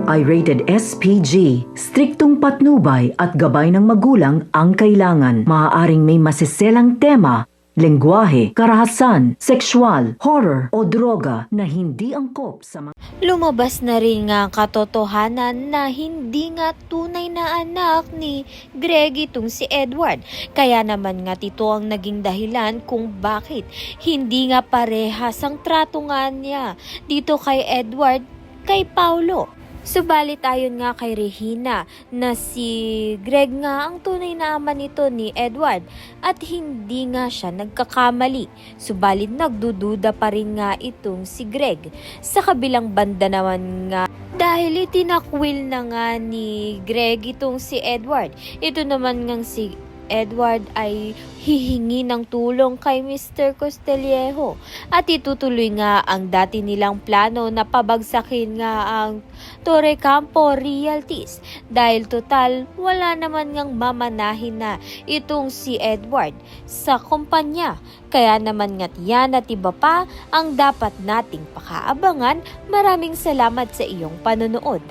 ito ay rated SPG. Striktong patnubay at gabay ng magulang ang kailangan. Maaaring may masiselang tema, lengguwahe, karahasan, sexual, horror o droga na hindi angkop sa mga... Lumabas na rin nga ang katotohanan na hindi nga tunay na anak ni Greg itong si Edward. Kaya naman nga ito ang naging dahilan kung bakit hindi nga parehas ang trato nga niya dito kay Edward kay Paulo. Subalit ayon nga kay Regina na si Greg nga ang tunay na ama nito ni Edward at hindi nga siya nagkakamali. Subalit nagdududa pa rin nga itong si Greg. Sa kabilang banda naman nga dahil itinakwil na nga ni Greg itong si Edward. Ito naman ngang si Edward ay hihingi ng tulong kay Mr. Costelejo at itutuloy nga ang dati nilang plano na pabagsakin nga ang Torre Campo Realties dahil total wala naman ngang mamanahin na itong si Edward sa kumpanya. Kaya naman nga't yan at iba pa ang dapat nating pakaabangan. Maraming salamat sa iyong panonood.